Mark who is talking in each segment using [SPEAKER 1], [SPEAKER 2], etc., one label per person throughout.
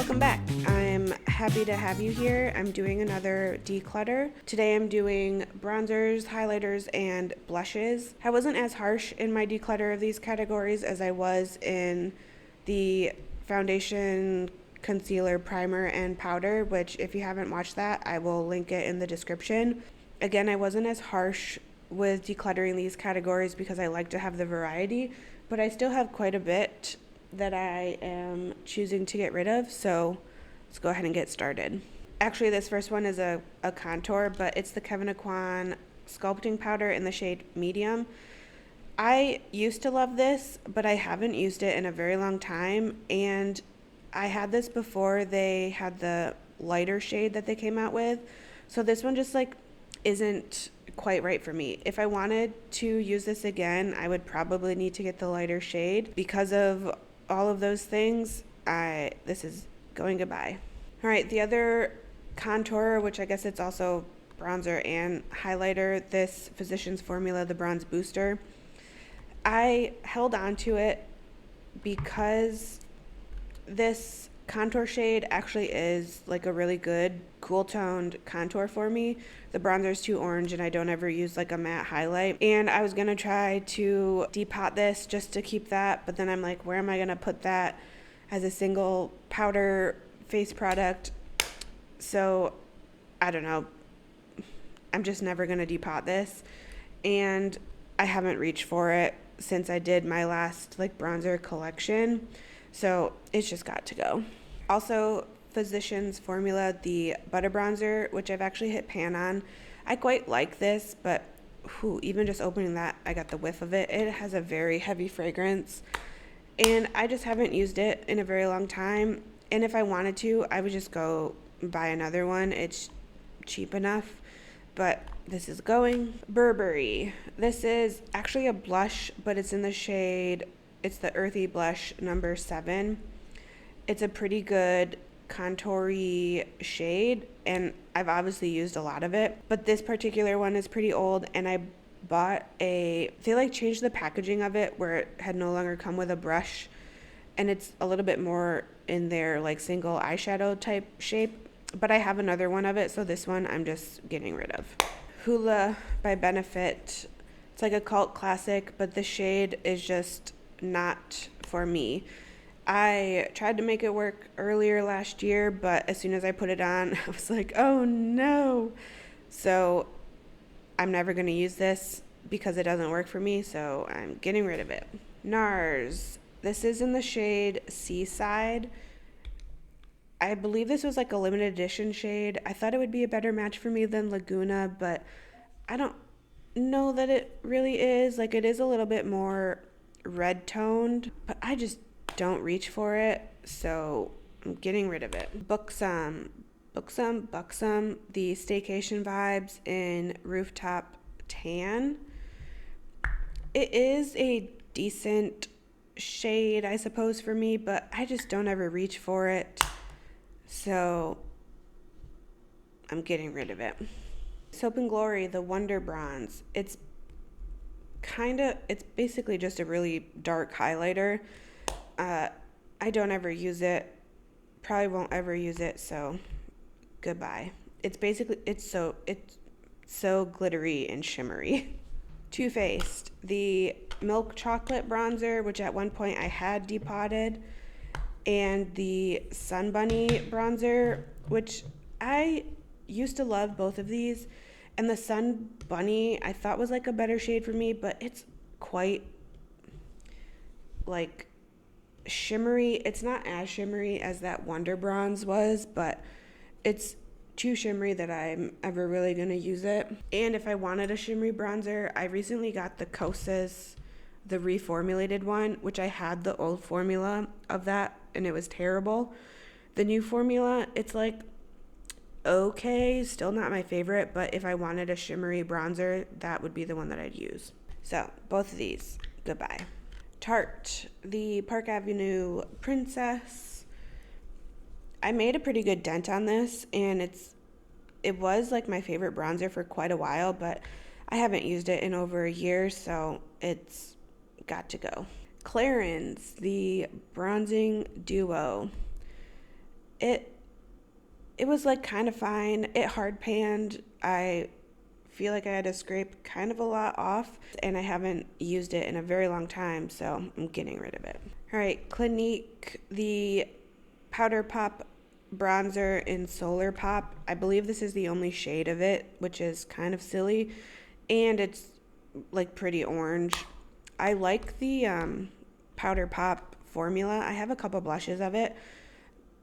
[SPEAKER 1] Welcome back. I'm happy to have you here. I'm doing another declutter. Today I'm doing bronzers, highlighters, and blushes. I wasn't as harsh in my declutter of these categories as I was in the foundation, concealer, primer, and powder, which if you haven't watched that, I will link it in the description. Again, I wasn't as harsh with decluttering these categories because I like to have the variety, but I still have quite a bit that I am choosing to get rid of, so let's go ahead and get started. Actually, this first one is a contour, but it's the Kevyn Aucoin sculpting powder in the shade medium. I used to love this, but I haven't used it in a very long time, and I had this before they had the lighter shade that they came out with, so this one just isn't quite right for me. If I wanted to use this again, I would probably need to get the lighter shade. Because of all of those things, this is going goodbye. All right, the other contour, which I guess it's also bronzer and highlighter, this Physicians Formula, the Bronze Booster. I held on to it because this contour shade actually is like a really good cool toned contour for me. The bronzer is too orange and I don't ever use like a matte highlight, and I was gonna try to depot this just to keep that, but then I'm like, where am I gonna put that as a single powder face product? So I don't know, I'm just never gonna depot this, and I haven't reached for it since I did my last bronzer collection, so it's just got to go. Also, Physicians Formula, the Butter Bronzer, which I've actually hit pan on. I quite like this, but even just opening that, I got the whiff of it. It has a very heavy fragrance, and I just haven't used it in a very long time. And if I wanted to, I would just go buy another one. It's cheap enough, but this is going. Burberry. This is actually a blush, but it's in the shade, it's the Earthy Blush number 7. It's a pretty good contoury shade, and I've obviously used a lot of it, but this particular one is pretty old, and I bought they changed the packaging of it where it had no longer come with a brush, and it's a little bit more in their single eyeshadow type shape, but I have another one of it, so this one I'm just getting rid of. Hoola by Benefit. It's like a cult classic, but the shade is just not for me. I tried to make it work earlier last year, but as soon as I put it on, I was like, oh no. So I'm never going to use this because it doesn't work for me, so I'm getting rid of it. NARS. This is in the shade Seaside. I believe this was a limited edition shade. I thought it would be a better match for me than Laguna, but I don't know that it really is. It is a little bit more red toned, but I just don't reach for it, so I'm getting rid of it. Buxom, the Staycation Vibes in Rooftop Tan. It is a decent shade, I suppose, for me, but I just don't ever reach for it, so I'm getting rid of it. Soap and Glory, the Wonder Bronze. It's basically just a really dark highlighter. I don't ever use it, probably won't ever use it, so goodbye. It's so glittery and shimmery. Too Faced, the Milk Chocolate Bronzer, which at one point I had depotted, and the Sun Bunny Bronzer, which I used to love both of these, and the Sun Bunny I thought was a better shade for me, but it's quite shimmery. It's not as shimmery as that Wonder Bronze was, but it's too shimmery that I'm ever really going to use it. And if I wanted a shimmery bronzer, I recently got the Kosas, the reformulated one, which I had the old formula of that, and it was terrible. The new formula, it's okay, still not my favorite, but if I wanted a shimmery bronzer, that would be the one that I'd use. So both of these, goodbye. Tarte, the Park Avenue Princess. I made a pretty good dent on this, and it was my favorite bronzer for quite a while, but I haven't used it in over a year, so it's got to go. Clarins, the Bronzing Duo. It was like kind of fine. It hard panned. I feel like I had to scrape kind of a lot off, and I haven't used it in a very long time, so I'm getting rid of it. All right, Clinique, the Powder Pop bronzer in Solar Pop. I believe this is the only shade of it, which is kind of silly, and it's like pretty orange. I like the Powder Pop formula. I have a couple blushes of it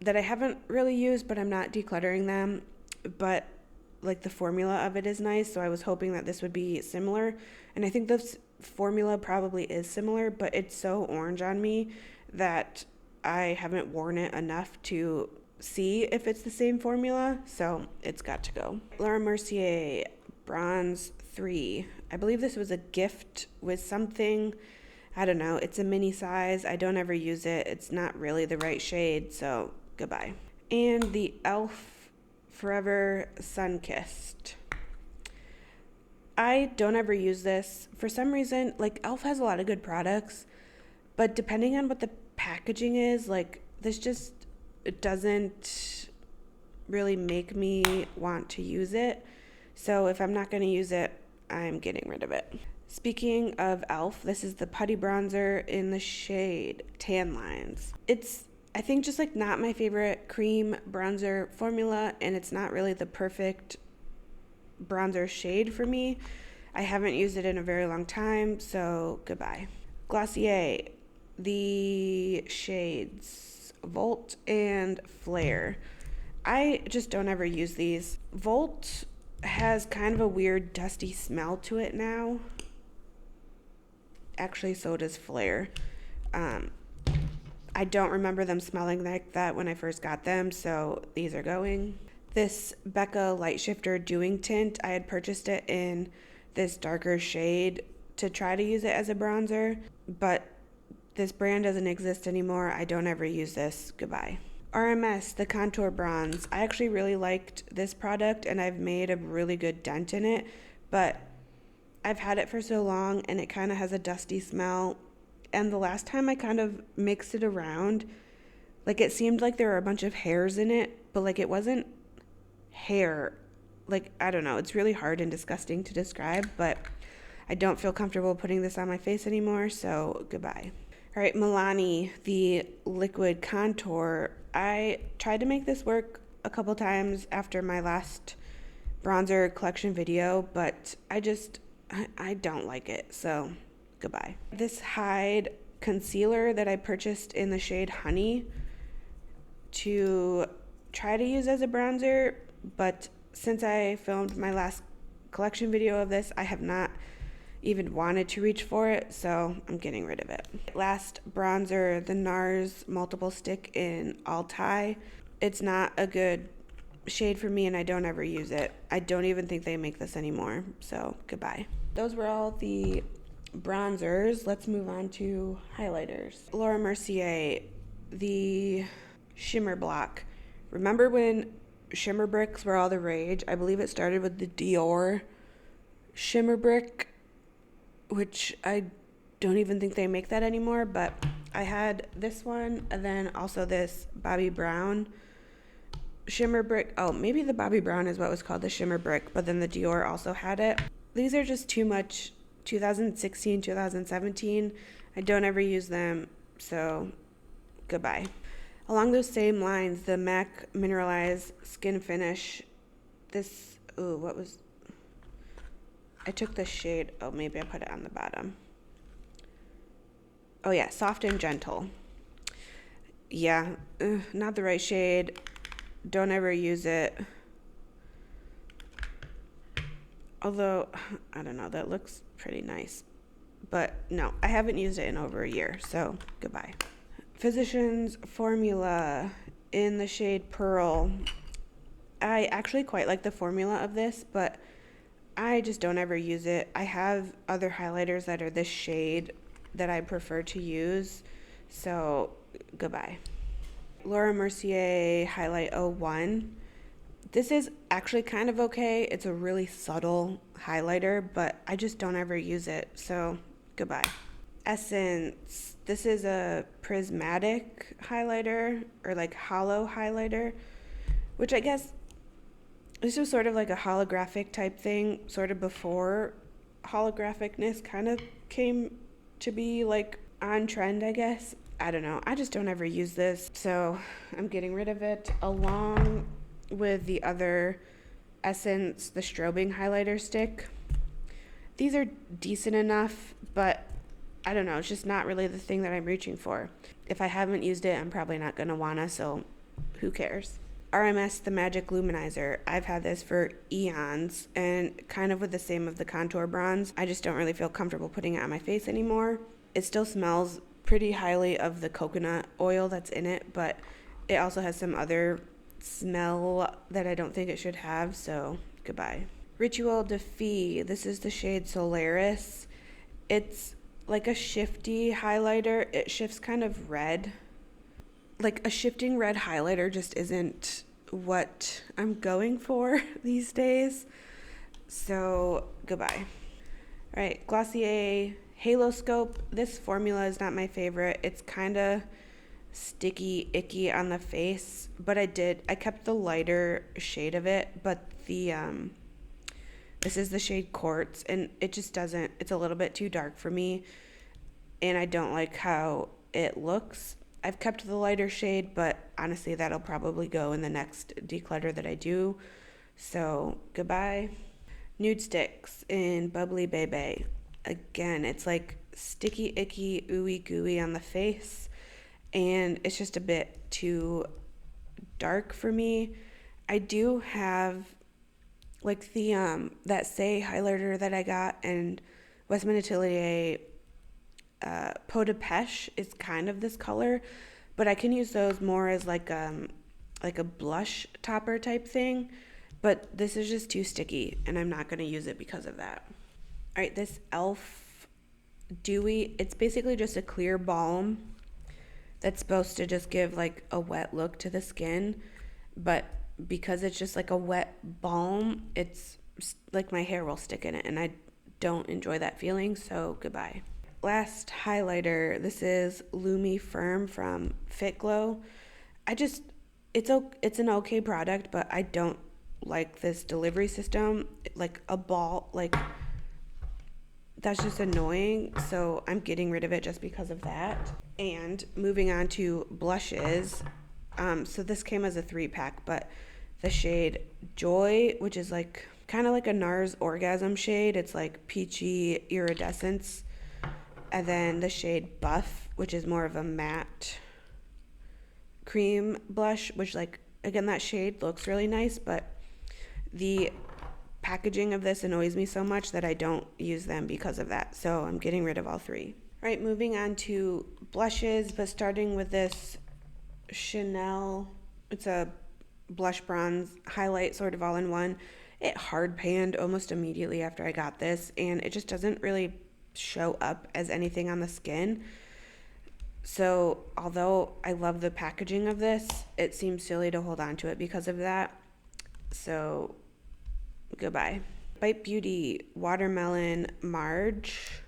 [SPEAKER 1] that I haven't really used, but I'm not decluttering them. But like the formula of it is nice, so I was hoping that this would be similar. And I think this formula probably is similar, but it's so orange on me that I haven't worn it enough to see if it's the same formula, so it's got to go. Laura Mercier Bronze 3. I believe this was a gift with something. I don't know. It's a mini size. I don't ever use it. It's not really the right shade, so goodbye. And the e.l.f. Forever Sun-Kissed. I don't ever use this. For some reason, like, e.l.f. has a lot of good products, but depending on what the packaging is, like, this just it doesn't really make me want to use it. So if I'm not going to use it, I'm getting rid of it. Speaking of e.l.f., this is the putty bronzer in the shade Tan Lines. It's, I think, just like not my favorite cream bronzer formula, and it's not really the perfect bronzer shade for me. I haven't used it in a very long time, so goodbye. Glossier, the shades Volt and Flare. I just don't ever use these. Volt has kind of a weird dusty smell to it now. Actually, so does Flare. I don't remember them smelling like that when I first got them, so these are going. This Becca Light Shifter Dewing Tint, I had purchased it in this darker shade to try to use it as a bronzer, but this brand doesn't exist anymore. I don't ever use this. Goodbye. RMS, the Contour Bronze. I actually really liked this product, and I've made a really good dent in it, but I've had it for so long, and it kind of has a dusty smell. And the last time I kind of mixed it around, like, it seemed like there were a bunch of hairs in it, but like it wasn't hair. Like, I don't know. It's really hard and disgusting to describe, but I don't feel comfortable putting this on my face anymore, so goodbye. All right, Milani, the liquid contour. I tried to make this work a couple times after my last bronzer collection video, but I don't like it, so goodbye. This Hide concealer that I purchased in the shade Honey to try to use as a bronzer, but since I filmed my last collection video of this, I have not even wanted to reach for it, so I'm getting rid of it. Last bronzer, the NARS Multiple Stick in Altai. It's not a good shade for me, and I don't ever use it. I don't even think they make this anymore, so goodbye. Those were all the bronzers. Let's move on to highlighters. Laura Mercier, the Shimmer Block. Remember when shimmer bricks were all the rage? I believe it started with the Dior Shimmer Brick, which I don't even think they make that anymore, but I had this one, and then also this Bobbi Brown Shimmer Brick. Oh, maybe the Bobbi Brown is what was called the Shimmer Brick, but then the Dior also had it. These are just too much 2016, 2017. I don't ever use them, so goodbye. Along those same lines, the MAC Mineralized Skin Finish. This, I took the shade, maybe I put it on the bottom. Oh yeah, Soft and Gentle. Yeah, not the right shade. Don't ever use it. Although, I don't know, that looks pretty nice. But no, I haven't used it in over a year, so goodbye. Physicians Formula in the shade Pearl. I actually quite like the formula of this, but I just don't ever use it. I have other highlighters that are this shade that I prefer to use, so goodbye. Laura Mercier Highlight 01. This is actually kind of okay. It's a really subtle highlighter, but I just don't ever use it, so goodbye. Essence. This is a prismatic highlighter, or like hollow highlighter, which I guess this was sort of like a holographic type thing, sort of before holographicness kind of came to be like on trend, I guess. I don't know. I just don't ever use this, so I'm getting rid of it along with the other Essence, the strobing highlighter stick. These are decent enough, but I don't know, it's just not really the thing that I'm reaching for. If I haven't used it, I'm probably not going to wanna, so who cares? RMS, the Magic Luminizer. I've had this for eons, and kind of with the same of the contour bronze. I just don't really feel comfortable putting it on my face anymore. It still smells pretty highly of the coconut oil that's in it, but it also has some other smell that I don't think it should have, so goodbye. Ritual de Fille. This is the shade Solaris. It's like a shifty highlighter. It shifts kind of red. Like a shifting red highlighter just isn't what I'm going for these days. So goodbye. All right, Glossier Halo Scope. This formula is not my favorite. It's kind of sticky, icky on the face, but I kept the lighter shade of it, but this is the shade Quartz, and it just doesn't, it's a little bit too dark for me, and I don't like how it looks. I've kept the lighter shade, but honestly, that'll probably go in the next declutter that I do, so goodbye. Nude Sticks in Bubbly Bebe. Again, it's like sticky, icky, ooey gooey on the face, and it's just a bit too dark for me. I do have like the that Say highlighter that I got, and Westman Atelier Peau de Pêche is kind of this color, but I can use those more as like a blush topper type thing, but this is just too sticky, and I'm not going to use it because of that. All right, this e.l.f. Dewy, it's basically just a clear balm that's supposed to just give like a wet look to the skin, but because it's just like a wet balm, it's like my hair will stick in it, and I don't enjoy that feeling, so goodbye. Last highlighter, this is Lumi Firm from Fit Glow. It's an okay product, but I don't like this delivery system, like a ball, like that's just annoying, so I'm getting rid of it just because of that. And moving on to blushes, so this came as a 3-pack, but the shade Joy, which is like kind of like a NARS Orgasm shade, it's like peachy iridescence, and then the shade Buff, which is more of a matte cream blush, which like, again, that shade looks really nice, but the packaging of this annoys me so much that I don't use them because of that, so I'm getting rid of all 3. All right, moving on to blushes, but starting with this Chanel, it's a blush bronze highlight sort of all in one. It hard panned almost immediately after I got this, and it just doesn't really show up as anything on the skin. So although I love the packaging of this, it seems silly to hold on to it because of that. So goodbye. Bite Beauty Watermelon Marge.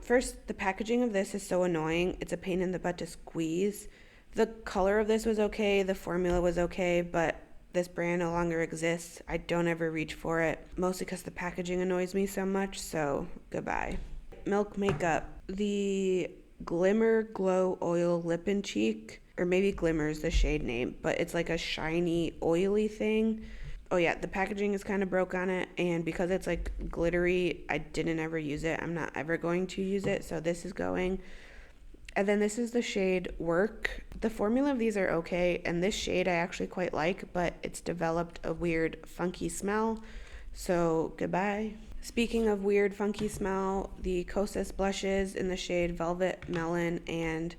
[SPEAKER 1] First, the packaging of this is so annoying. It's a pain in the butt to squeeze. The color of this was okay, the formula was okay, but this brand no longer exists. I don't ever reach for it, mostly because the packaging annoys me so much, so goodbye. Milk Makeup, the Glimmer Glow Oil Lip and Cheek, or maybe Glimmer is the shade name, but it's like a shiny, oily thing. Oh yeah, the packaging is kind of broke on it, and because it's like glittery, I didn't ever use it. I'm not ever going to use it, so this is going. And then this is the shade Work. The formula of these are okay, and this shade I actually quite like, but it's developed a weird funky smell, so goodbye. Speaking of weird funky smell, the Kosas blushes in the shade Velvet Melon and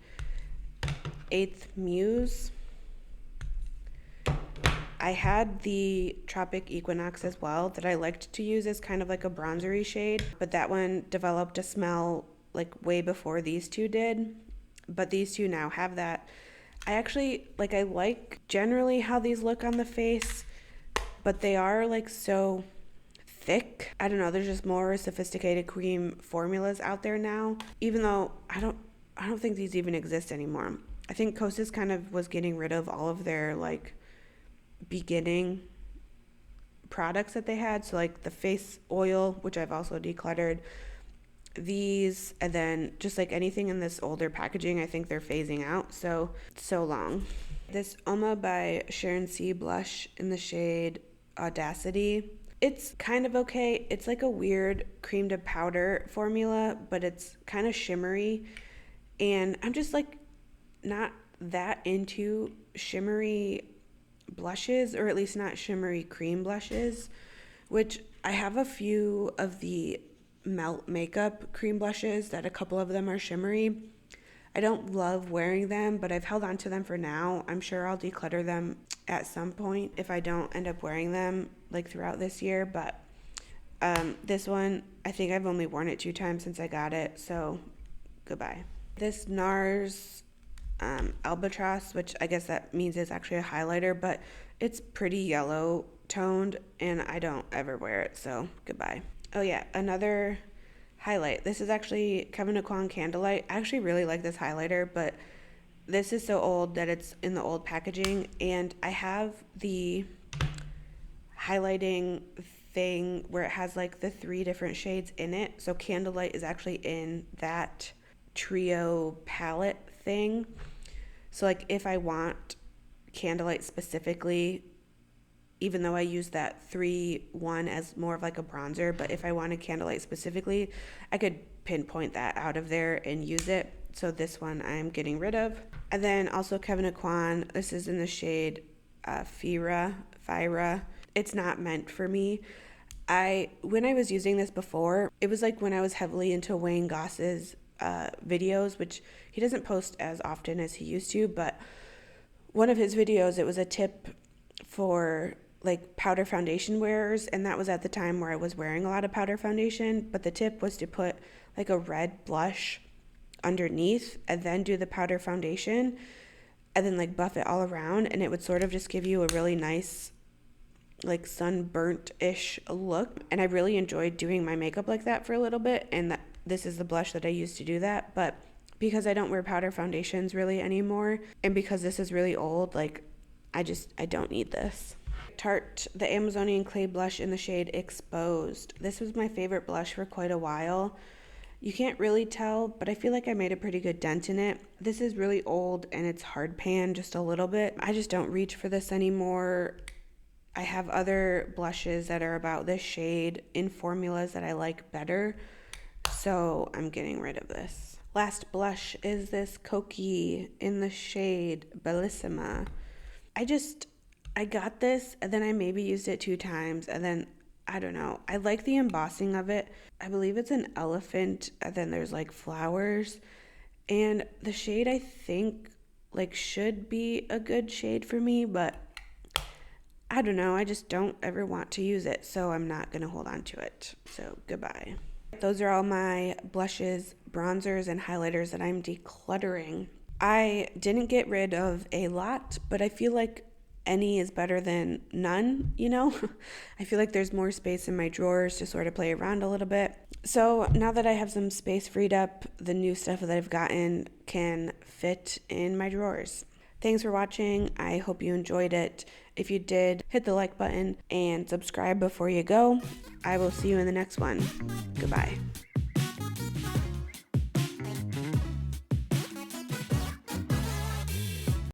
[SPEAKER 1] 8th Muse. I had the Tropic Equinox as well that I liked to use as kind of like a bronzery shade, but that one developed a smell like way before these two did, but these two now have that. I like generally how these look on the face, but they are like so thick. I don't know, there's just more sophisticated cream formulas out there now, even though I don't think these even exist anymore. I think Kosas kind of was getting rid of all of their like beginning products that they had. So like the face oil, which I've also decluttered, these, and then just like anything in this older packaging, I think they're phasing out. So long. This Oma by Sharon C blush in the shade Audacity. It's kind of okay. It's like a weird cream to powder formula, but it's kind of shimmery. And I'm just like not that into shimmery blushes, or at least not shimmery cream blushes, which I have a few of the Melt Makeup cream blushes that a couple of them are shimmery. I don't love wearing them, but I've held on to them for now. I'm sure I'll declutter them at some point if I don't end up wearing them like throughout this year. But this one, I think I've only worn it 2 times since I got it, so goodbye. This NARS Albatross, which I guess that means it's actually a highlighter, but it's pretty yellow toned and I don't ever wear it, so goodbye. Oh yeah, another highlight. This is actually Kevyn Aucoin Candlelight. I actually really like this highlighter, but this is so old that it's in the old packaging, and I have the highlighting thing where it has like the 3 different shades in it. So Candlelight is actually in that trio palette thing. So like if I want Candlelight specifically, even though I use that 3-1 as more of like a bronzer, but if I wanted Candlelight specifically, I could pinpoint that out of there and use it. So this one I'm getting rid of. And then also Kevyn Aucoin, this is in the shade Fira. It's not meant for me. When I was using this before, it was like when I was heavily into Wayne Goss's videos, which he doesn't post as often as he used to, but one of his videos, it was a tip for like powder foundation wearers, and that was at the time where I was wearing a lot of powder foundation, but the tip was to put like a red blush underneath and then do the powder foundation and then like buff it all around, and it would sort of just give you a really nice like sunburnt-ish look. And I really enjoyed doing my makeup like that for a little bit, and this is the blush that I used to do that. But because I don't wear powder foundations really anymore, and because this is really old, like I don't need this. Tarte, the Amazonian Clay blush in the shade Exposed. This was my favorite blush for quite a while. You can't really tell, but I feel like I made a pretty good dent in it. This is really old and it's hard pan just a little bit. I just don't reach for this anymore. I have other blushes that are about this shade in formulas that I like better, so I'm getting rid of this. Last blush is this Koki in the shade Bellissima. I got this and then I maybe used it 2 times, and then I don't know. I like the embossing of it. I believe it's an elephant and then there's like flowers, and the shade I think like should be a good shade for me, but I don't know. I just don't ever want to use it, so I'm not going to hold on to it. So goodbye. Those are all my blushes, bronzers, and highlighters that I'm decluttering. I didn't get rid of a lot, but I feel like any is better than none, you know? I feel like there's more space in my drawers to sort of play around a little bit. So now that I have some space freed up, the new stuff that I've gotten can fit in my drawers. Thanks for watching. I hope you enjoyed it. If you did, hit the like button and subscribe before you go. I will see you in the next one. Goodbye.